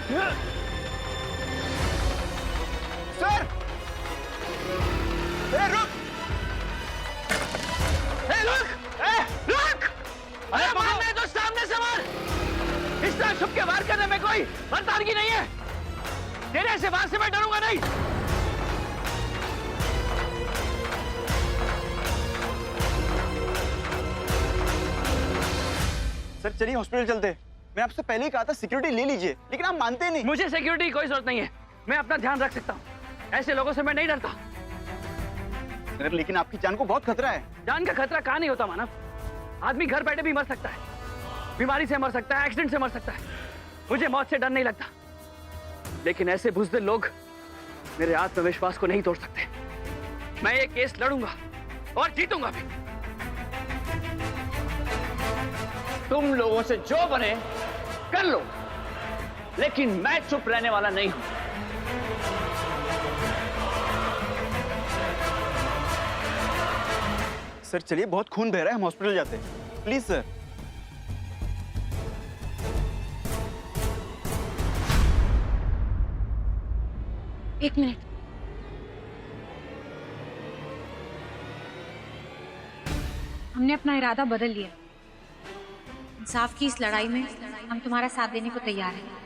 Sir, रुक! रुक! अरे मारना है तो सामने से मार। इस तरह छुप के वार करने में कोई बर्दाश्त नहीं है। तेरे से वार से मैं डरूंगा नहीं। सर चलिए हॉस्पिटल चलते हैं। मैं आपसे पहले ही कहा था सिक्योरिटी ले लीजिए, लेकिन आप मानते नहीं। मुझे सिक्योरिटी की कोई जरूरत नहीं है। मैं अपना ध्यान रख सकता हूँ। ऐसे लोगों से मैं नहीं डरता। सर लेकिन आपकी जान को बहुत खतरा है। जान का खतरा कहाँ नहीं होता मानव। आदमी घर बैठे भी मर सकता है, बीमारी से मर सकता है, एक्सीडेंट से मर सकता है। मुझे मौत से डर नहीं लगता, लेकिन ऐसे बुज़दिल लोग मेरे आत्मविश्वास को नहीं तोड़ सकते। मैं ये केस लड़ूंगा और जीतूंगा भी। तुम लोगों से जो बने कर लो, लेकिन मैं चुप रहने वाला नहीं हूं। सर चलिए, बहुत खून बह रहा है, हम हॉस्पिटल जाते हैं। Please sir. एक मिनट। हमने अपना इरादा बदल लिया। इंसाफ की इस लड़ाई में हम तुम्हारा साथ देने को तैयार हैं।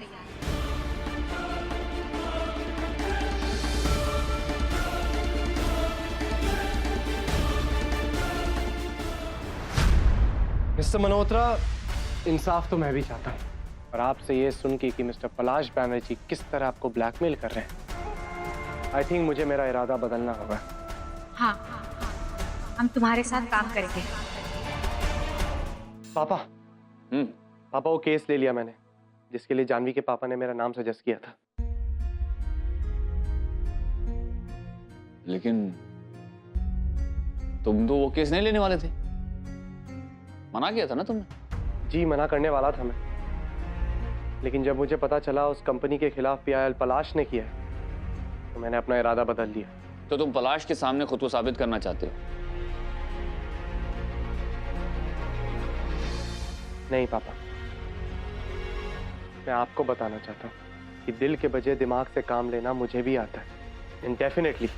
मिस्टर मल्होत्रा, इंसाफ तो मैं भी चाहता हूँ, और आपसे ये सुन के कि मिस्टर पलाश बैनर्जी किस तरह आपको ब्लैकमेल कर रहे हैं, आई थिंक मुझे मेरा इरादा बदलना होगा। हाँ, हम तुम्हारे साथ काम करेंगे। पापा, पापा वो केस ले लिया मैंने, जिसके लिए जानवी के पापा ने मेरा नाम सजेस्ट किया था। लेकिन तुम तो वो केस नहीं लेने वाले थे, मना किया था ना तुमने। जी मना करने वाला था मैं, लेकिन जब मुझे पता चला उस कंपनी के खिलाफ पीआईएल पलाश ने किया है, तो मैंने अपना इरादा बदल लिया। तो तुम पलाश के सामने खुद को साबित करना चाहते हो? नहीं पापा, मैं आपको बताना चाहता हूँ कि दिल के बजाय दिमाग से काम लेना मुझे भी आता है। एंड डेफिनेटली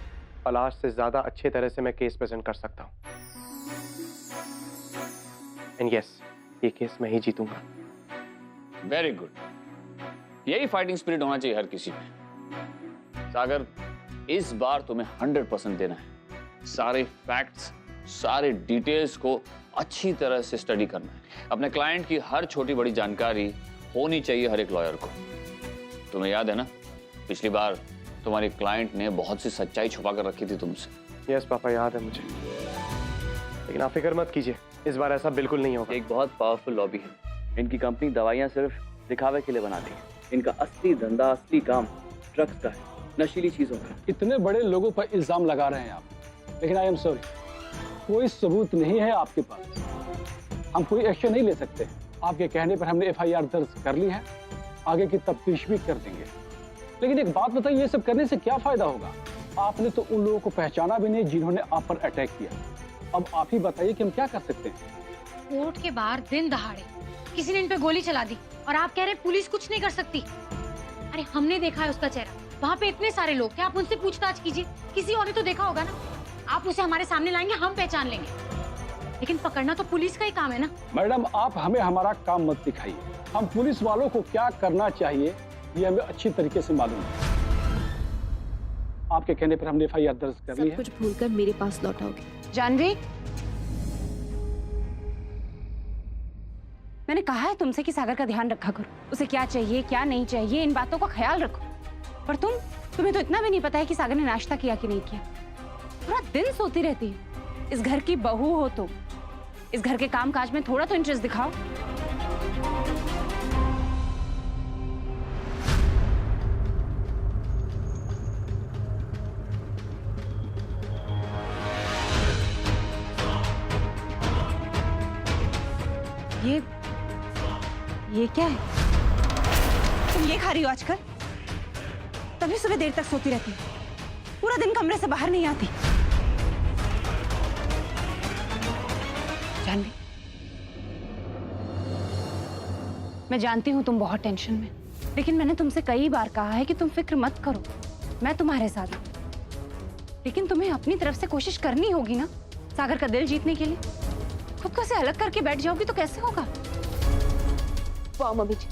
पलाश से ज्यादा अच्छे तरह से मैं केस प्रेजेंट कर सकता हूँ। एंड यस, ये केस मैं ही जीतूंगा। वेरी गुड, यही फाइटिंग स्पिरिट होना चाहिए हर किसी में। सागर, इस बार तुम्हें 100% देना है। सारे फैक्ट्स, सारे डिटेल्स को अच्छी तरह से स्टडी करना है। अपने क्लाइंट की हर छोटी बड़ी जानकारी होनी चाहिए हर एक लॉयर को। तुम्हें याद है ना, पिछली बार तुम्हारी क्लाइंट ने बहुत सी सच्चाई छुपा कर रखी थी तुमसे। यस पापा, याद है मुझे, लेकिन आप फिक्र मत कीजिए, इस बार ऐसा बिल्कुल नहीं होगा। एक बहुत पावरफुल लॉबी है। इनकी कंपनी दवाइयां सिर्फ दिखावे के लिए बनाती है। इनका असली धंधा, असली काम ड्रग्स का है, नशीली चीजों का। इतने बड़े लोगों पर इल्जाम लगा रहे हैं आप, लेकिन आई एम सॉरी, कोई सबूत नहीं है आपके पास। हम कोई एक्शन नहीं ले सकते। आपके कहने पर हमने एफआईआर दर्ज कर ली है, आगे की तफ्तीश भी कर देंगे। लेकिन एक बात बताइए, ये सब करने से क्या फायदा होगा? आपने तो उन लोगों को पहचाना भी नहीं जिन्होंने आप पर अटैक किया। अब आप ही बताइए कि हम क्या कर सकते हैं? कोर्ट के बाहर दिन दहाड़े किसी ने इन पे गोली चला दी और आप कह रहे पुलिस कुछ नहीं कर सकती। अरे हमने देखा है उसका चेहरा, वहाँ पे इतने सारे लोग थे, आप उनसे पूछताछ कीजिए, किसी और ने तो देखा होगा ना। आप उसे हमारे सामने लाएंगे, हम पहचान लेंगे, लेकिन पकड़ना तो पुलिस का ही काम है ना। मैडम, आप हमें हमारा काम मत दिखाइए। हम पुलिस वालों को क्या करना चाहिए ये हमें अच्छी तरीके से मालूम है। आपके कहने पर हमने एफआईआर दर्ज कर ली है। सब कुछ भूलकर मेरे पास लौटाओगे। जानवी, मैंने कहा है तुमसे कि सागर का ध्यान रखा करो। उसे क्या चाहिए क्या नहीं चाहिए, इन बातों का ख्याल रखो। पर तुम्हें तो इतना भी नहीं पता है कि सागर ने नाश्ता किया कि नहीं किया। पूरा दिन सोती रहती है। इस घर की बहू हो तो इस घर के काम काज में थोड़ा तो इंटरेस्ट दिखाओ। ये क्या है? तुम ये खा रही हो आजकल? तभी सुबह देर तक सोती रहती है, पूरा दिन कमरे से बाहर नहीं आती। जानवी, मैं जानती हूं तुम बहुत टेंशन में, लेकिन मैंने तुमसे कई बार कहा है कि तुम फिक्र मत करो, मैं तुम्हारे साथ हूँ। लेकिन तुम्हें अपनी तरफ से कोशिश करनी होगी ना सागर का दिल जीतने के लिए। खुद को से अलग करके बैठ जाओगी तो कैसे होगा? वाह मम्मी जी,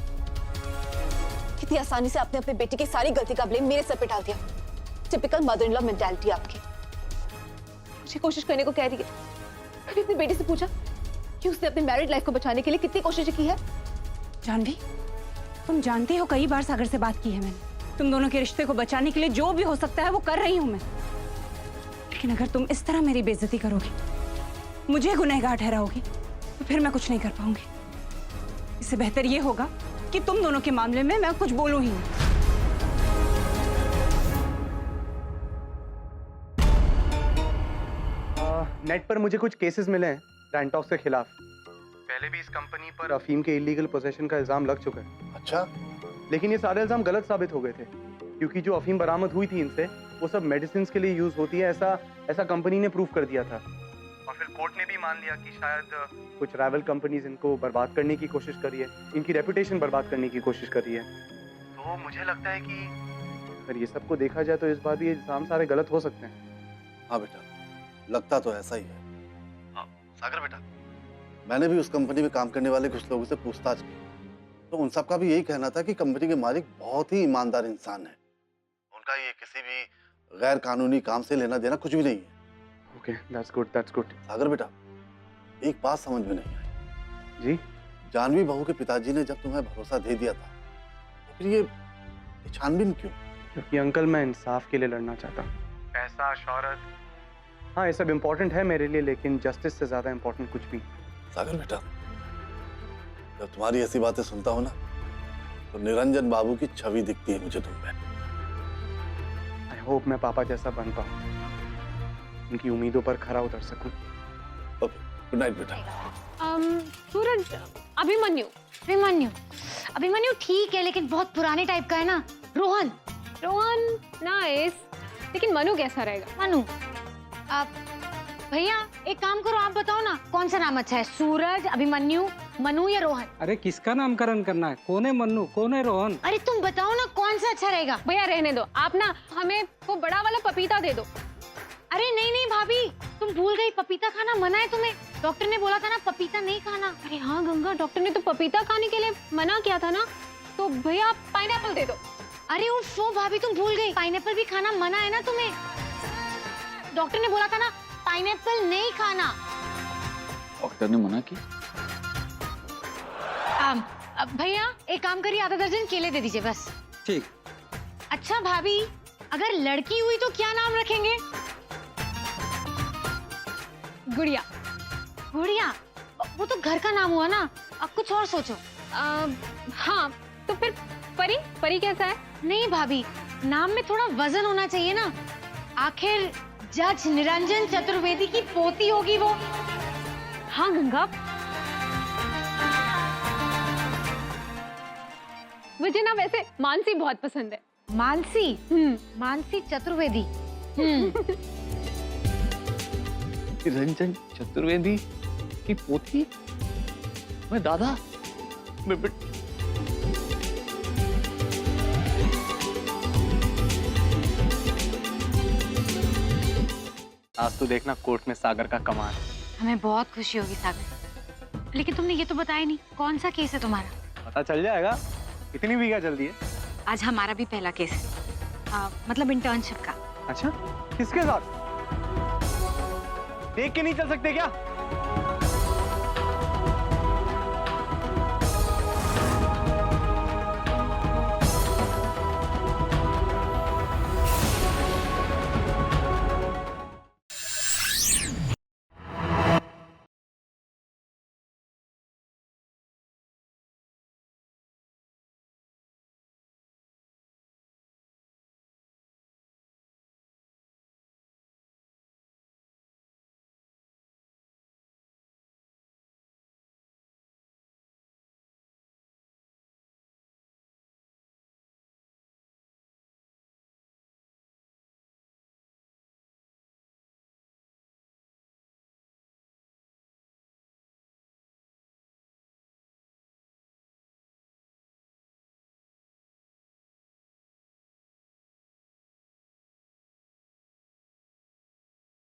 कितनी आसानी से आपने अपने बेटे की सारी गलती का ब्लेम मेरे सर पे डाल दिया। Typical mother in law mentality आपकी। मुझे कोशिश करने को कह रही है, कभी अपनी बेटी से पूछा कि उसने अपनी मैरिड लाइफ को बचाने के लिए कितनी कोशिशें की है? जानवी, तुम जानती हो कई बार सागर से बात की है मैंने। तुम दोनों के रिश्ते को बचाने के लिए जो भी हो सकता है वो कर रही हूं मैं। लेकिन अगर तुम इस तरह मेरी बेइज्जती करोगी, मुझे गुनहगार ठहराओगी, तो फिर मैं कुछ नहीं कर पाऊंगी। इससे बेहतर ये होगा कि तुम दोनों के मामले में मैं कुछ बोलूं ही नहीं। नेट पर मुझे कुछ केसेस मिले हैं रैंटॉक्स के खिलाफ। पहले भी इस कंपनी पर अफीम के इलीगल पोजेशन का इल्जाम लग चुका है। अच्छा, लेकिन ये सारे इल्जाम गलत साबित हो गए थे, क्योंकि जो अफीम बरामद हुई थी इनसे वो सब मेडिसिन के लिए यूज होती है, ऐसा कंपनी ने प्रूव कर दिया था। और फिर कोर्ट ने भी मान लिया कि शायद कुछ राइवल कंपनीज इनको बर्बाद करने की कोशिश कर रही है, इनकी रेपुटेशन बर्बाद करने की कोशिश कर रही है। तो मुझे लगता है कि अगर ये सबको देखा जाए तो इस बार भी ये इल्जाम सारे गलत हो सकते हैं। हाँ बेटा, लगता तो ऐसा ही है। हाँ सागर बेटा, मैंने भी उस कंपनी में काम करने वाले कुछ लोगों से पूछताछ की, तो उन सब का भी यही कहना था कि कंपनी के मालिक बहुत ही ईमानदार इंसान है। उनका ये किसी भी गैर कानूनी काम से लेना देना कुछ भी नहीं है। Okay, that's good, that's good. Sagar बेटा, एक बात समझ में नहीं आई जी? जानवी बहू के पिताजी ने जब तुम्हें भरोसा दे दिया था, तो फिर ये छानबीन क्यों? क्योंकि अंकल, मैं इंसाफ के लिए लड़ना चाहता हूँ। पैसा, शौहरत, हाँ ये सब इम्पोर्टेंट है मेरे लिए, लेकिन जस्टिस से ज्यादा इम्पोर्टेंट कुछ भी। सागर बेटा, जब तुम्हारी ऐसी बातें सुनता हूं ना, तो निरंजन बाबू की छवि दिखती है मुझे तुम में। आई होप मैं पापा जैसा बन पाऊँ, उनकी उम्मीदों पर खरा उतर सकूं। ओके, गुड नाइट बेटा। सूरज, अभिमन्यु अभिमन्यु अभिमन्यु ठीक है, लेकिन बहुत पुराने टाइप का है ना। रोहन नाइस, लेकिन मनु कैसा रहेगा? मनु, आप भैया एक काम करो, आप बताओ ना कौन सा नाम अच्छा है, सूरज, अभिमन्यु, मनु या रोहन? अरे किसका नामकरण करना है? कौन है मन्नू, कौन है रोहन? अरे तुम बताओ ना कौन सा अच्छा रहेगा। भैया रहने दो, आप ना हमें वो बड़ा वाला पपीता दे दो। अरे नहीं नहीं भाभी, तुम भूल गई, पपीता खाना मना है तुम्हें। डॉक्टर ने बोला था ना पपीता नहीं खाना। अरे हाँ गंगा, डॉक्टर ने तो पपीता खाने के लिए मना किया था ना, तो भैया आप पाइनएप्पल दे दो। अरे उफ भाभी, तुम भूल गई, पाइनएप्पल भी खाना मना है ना तुम्हें। डॉक्टर ने बोला था ना पाइनएप्पल नहीं खाना। डॉक्टर ने मना की? भैया एक काम करिए, आधा दर्जन केले दे दीजिए बस। ठीक। अच्छा भाभी, अगर लड़की हुई तो क्या नाम रखेंगे? गुड़िया। गुड़िया? वो तो घर का नाम हुआ ना, अब कुछ और सोचो। हाँ तो फिर परी, परी कैसा है? नहीं भाभी, नाम में थोड़ा वजन होना चाहिए ना, आखिर जज निरंजन चतुर्वेदी की पोती होगी वो। हाँ गंगा, मुझे ना वैसे मानसी बहुत पसंद है। मानसी? मानसी चतुर्वेदी। निरंजन चतुर्वेदी की पोती? मैं दादा? आज तो देखना कोर्ट में सागर का कमाल। हमें बहुत खुशी होगी सागर, लेकिन तुमने ये तो बताया नहीं कौन सा केस है तुम्हारा। पता चल जाएगा, इतनी भी क्या जल्दी है? आज हमारा भी पहला केस है, मतलब इंटर्नशिप का। अच्छा, किसके साथ? देख के नहीं चल सकते क्या?